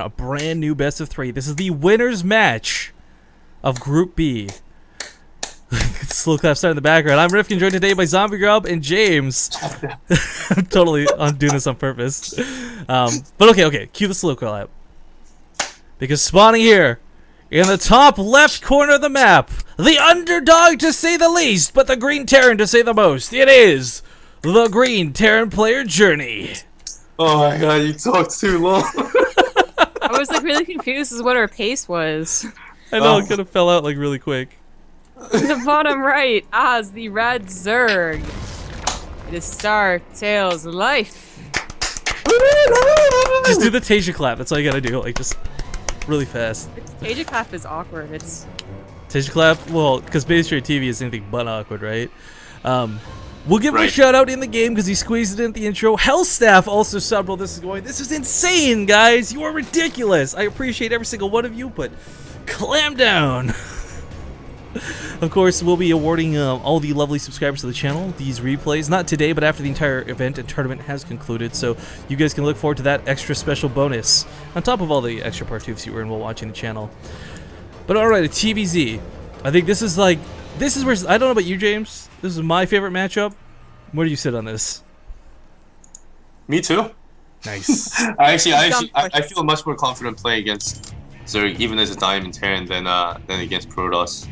A brand new best of 3. This is the winner's match of Group B. Slow clap starting in the background. I'm Rifkin, joined today by Zombie Grub and James. I'm totally doing this on purpose. But okay. Cue the slow clap. Because spawning here, in the top left corner of the map, the underdog to say the least, but the Green Terran to say the most, it is the Green Terran player Journey. Oh my god, you talked too long. I was like really confused as what our pace was. I know, it kind of fell out like really quick. In the bottom right, Oz the Red Zerg. It is Star Tails Life. Just do the Tasia clap, that's all you gotta do, like just really fast. Tasia clap is awkward. It's Tasia clap? Well, because Basetradetv is anything but awkward, right? We'll give him a shout out in the game because he squeezed it in at the intro. Hellstaff also subbed while this is going. This is insane, guys. You are ridiculous. I appreciate every single one of you, but clam down. Of course, we'll be awarding all the lovely subscribers to the channel these replays, not today, but after the entire event and tournament has concluded, so you guys can look forward to that extra special bonus, on top of all the extra part 2s you earn while watching the channel. But alright, a TVZ. I think this is where, I don't know about you, James, this is my favorite matchup. Where do you sit on this? Me too. Nice. I feel much more confident playing against Zerg, even as a Diamond Terran, than against Protoss.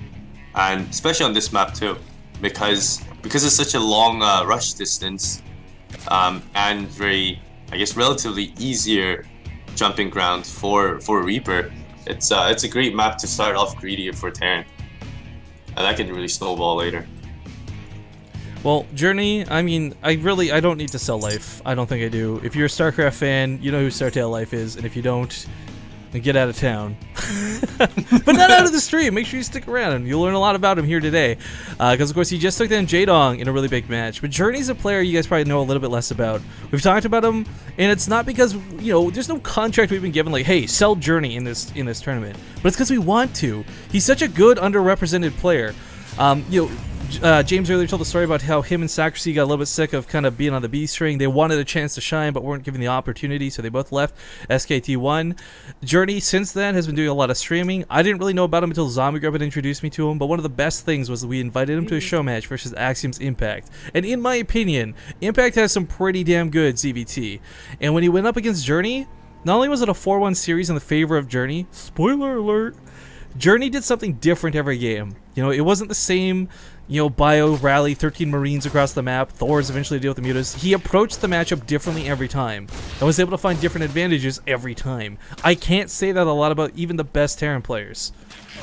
And especially on this map too, because it's such a long rush distance, and very, I guess, relatively easier jumping ground for Reaper. It's a great map to start off greedy for Terran, and that can really snowball later. Well, Journey, I mean, I don't need to sell life. I don't think I do. If you're a StarCraft fan, you know who Startail Life is, and if you don't, then get out of town. But not out of the stream. Make sure you stick around, and you'll learn a lot about him here today. Because, of course, he just took down Jaedong in a really big match. But Journey's a player you guys probably know a little bit less about. We've talked about him, and it's not because, you know, there's no contract we've been given, like, hey, sell Journey in this tournament. But it's because we want to. He's such a good, underrepresented player. You know, James earlier told the story about how him and Sacrisy got a little bit sick of kind of being on the B string. They wanted a chance to shine, but weren't given the opportunity, so they both left SKT1. Journey, since then, has been doing a lot of streaming. I didn't really know about him until Zombie Grub had introduced me to him, but one of the best things was that we invited him to a show match versus Axiom's Impact. And in my opinion, Impact has some pretty damn good CVT. And when he went up against Journey, not only was it a 4-1 series in the favor of Journey, spoiler alert, Journey did something different every game. You know, it wasn't the same, you know, bio rally, 13 Marines across the map, Thors eventually deal with the mutas. He approached the matchup differently every time, and was able to find different advantages every time. I can't say that a lot about even the best Terran players.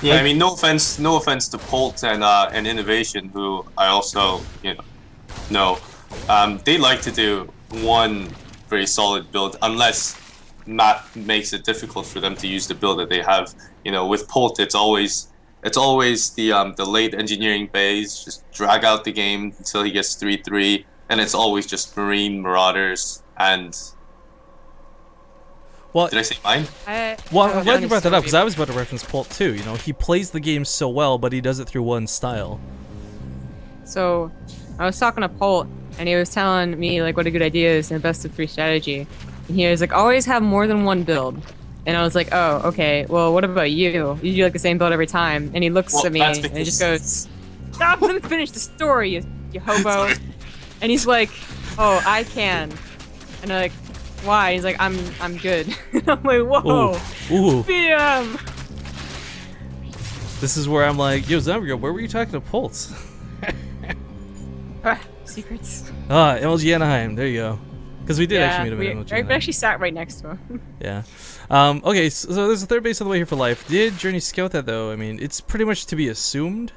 Yeah, I mean, no offense to Polt and Innovation, who I also, you know, they like to do one very solid build, unless map makes it difficult for them to use the build that they have. You know, with Polt, it's always the late engineering base, just drag out the game until he gets 3-3, and it's always just Marine Marauders and. Well, did I say mine? Well, I'm glad you brought that up because I was about to reference Polt too. You know, he plays the game so well, but he does it through one style. So, I was talking to Polt, and he was telling me like what a good idea is in a best of 3 strategy. And he was like, always have more than one build. And I was like, oh, okay, well, what about you? You do like the same build every time. And he looks at me and he just goes, stop, let me finish the story, you hobo. And he's like, oh, I can. And I'm like, why? He's like, I'm good. And I'm like, whoa, Ooh. BM. This is where I'm like, yo, Zombie, where were you talking to Pulse? Secrets. MLG Anaheim, there you go. Because we did actually meet him at MLG Anaheim. We actually sat right next to him. Yeah. Okay, so there's a third base on the way here for life. Did Journey scout that, though? I mean, it's pretty much to be assumed.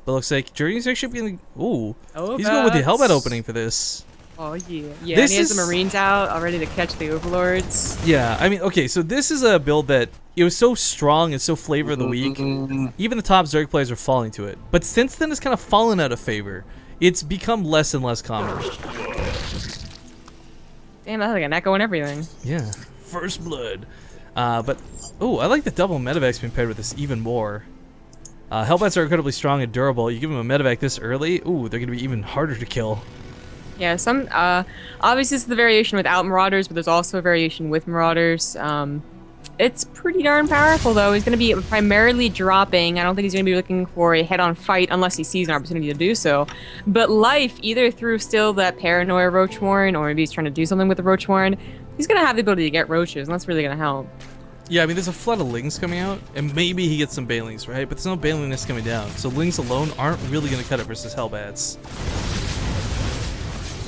But looks like Journey's actually being... Ooh. He's going with the Hellbat opening for this. Oh, yeah. Yeah, and he has the Marines out, all ready to catch the Overlords. Yeah, I mean, okay, so this is a build that... It was so strong and so flavor of the week. Even the top Zerg players are falling to it. But since then, it's kind of fallen out of favor. It's become less and less common. Damn, that's like an echo and everything. Yeah. First blood. But, oh, I like the double medevacs being paired with this even more. Hellbats are incredibly strong and durable. You give them a medevac this early, ooh, they're going to be even harder to kill. Yeah, obviously it's the variation without Marauders, but there's also a variation with Marauders. It's pretty darn powerful, though. He's going to be primarily dropping. I don't think he's going to be looking for a head-on fight unless he sees an opportunity to do so. But Life, either through still that paranoia Roach Warren, or maybe he's trying to do something with the Roach Warren, he's going to have the ability to get roaches, and that's really going to help. Yeah, I mean, there's a flood of Lings coming out, and maybe he gets some Banelings, right? But there's no Banelingness coming down, so Lings alone aren't really going to cut it versus Hellbats.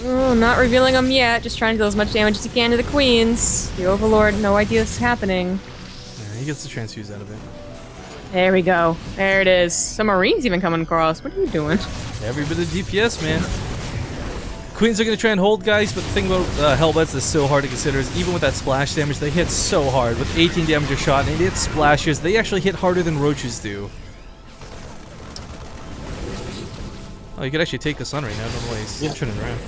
Oh, not revealing them yet. Just trying to do as much damage as he can to the queens. The Overlord, no idea this is happening. Yeah, he gets the transfuse out of it. There we go. There it is. Some Marines even coming across. What are you doing? Every bit of DPS, man. Queens are going to try and hold, guys, but the thing about Hellbats that's so hard to consider is even with that splash damage, they hit so hard. With 18 damage a shot, and they hit splashes, they actually hit harder than Roaches do. Oh, you could actually take the sun right now. I don't know why he's turning around.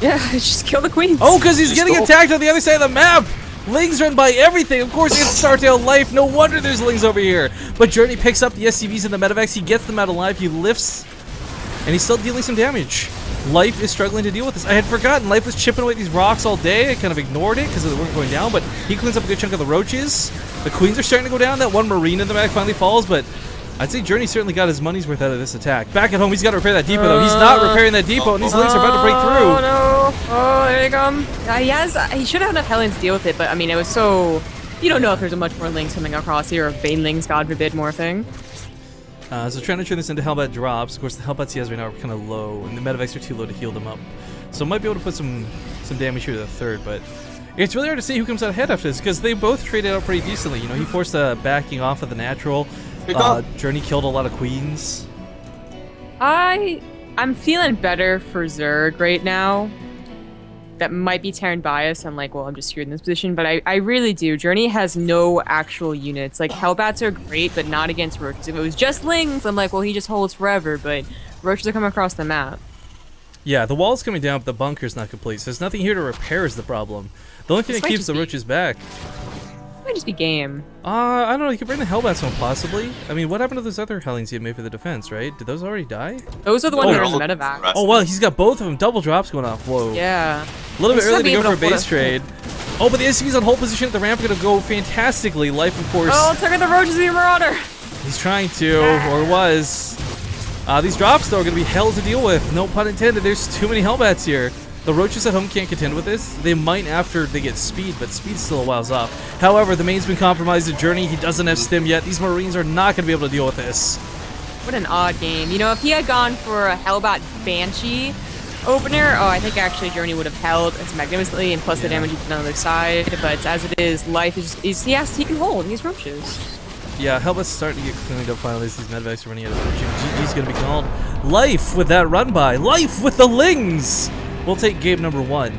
Yeah, just kill the queens. Oh, because he's getting attacked on the other side of the map! Lings run by everything. Of course, it's Startail Life. No wonder there's Lings over here. But Journey picks up the SCVs and the Medivacs. He gets them out alive. He lifts, and he's still dealing some damage. Life is struggling to deal with this. I had forgotten. Life was chipping away at these rocks all day. I kind of ignored it because they weren't going down, but he cleans up a good chunk of the roaches. The queens are starting to go down. That one Marine in the back finally falls, but I'd say Journey certainly got his money's worth out of this attack. Back at home, he's got to repair that depot, though. He's not repairing that depot, and these Lings are about to break through. Oh, no. Oh, there they come. He should have enough Hellions to deal with it, but, I mean, it was so... You don't know if there's a much more Lings coming across here, or Banelings, God forbid, more thing. So trying to turn this into Hellbat drops. Of course, the Hellbats he has right now are kind of low, and the Medivacs are too low to heal them up. So might be able to put some damage here to the third, but it's really hard to see who comes out ahead after this, because they both traded out pretty decently. You know, he forced backing off of the natural. Journey killed a lot of queens. I'm feeling better for Zerg right now. That might be Terran bias. I'm like, well, I'm just here in this position, but I really do. Journey has no actual units. Like, Hellbats are great, but not against Roaches. If it was just Lings, I'm like, well, he just holds forever, but Roaches are coming across the map. Yeah, the wall's coming down, but the bunker's not complete, so there's nothing here to repair is the problem. The only thing that keeps the Roaches back... Might just be game. I don't know, you could bring the Hellbats home, possibly. I mean, what happened to those other Hellions you had made for the defense, right? Did those already die? Those are the ones that are in the medevac. Oh, well, he's got both of them. Double drops going off. Whoa. Yeah. A little bit early to go for a base trade. Oh, but the SCV's on hold position at the ramp are going to go fantastically. Life, of course. Oh, took out the Roaches, the Marauder. He's trying to, or was. These drops, though, are going to be hell to deal with. No pun intended. There's too many Hellbats here. The Roaches at home can't contend with this. They might after they get speed, but speed's still a whiles off. However, the main's been compromised. The Journey, he doesn't have stim yet. These Marines are not going to be able to deal with this. What an odd game. You know, if he had gone for a Hellbat Banshee opener, I think actually Journey would have held as magnificently, and plus the damage he did on the other side. But as it is, Life is he can hold these Roaches. Yeah, Hellbat's starting to get cleaned up finally. These Medivacs are running out of energy. GG's going to be called. Life with that run by. Life with the Lings. We'll take game number 1.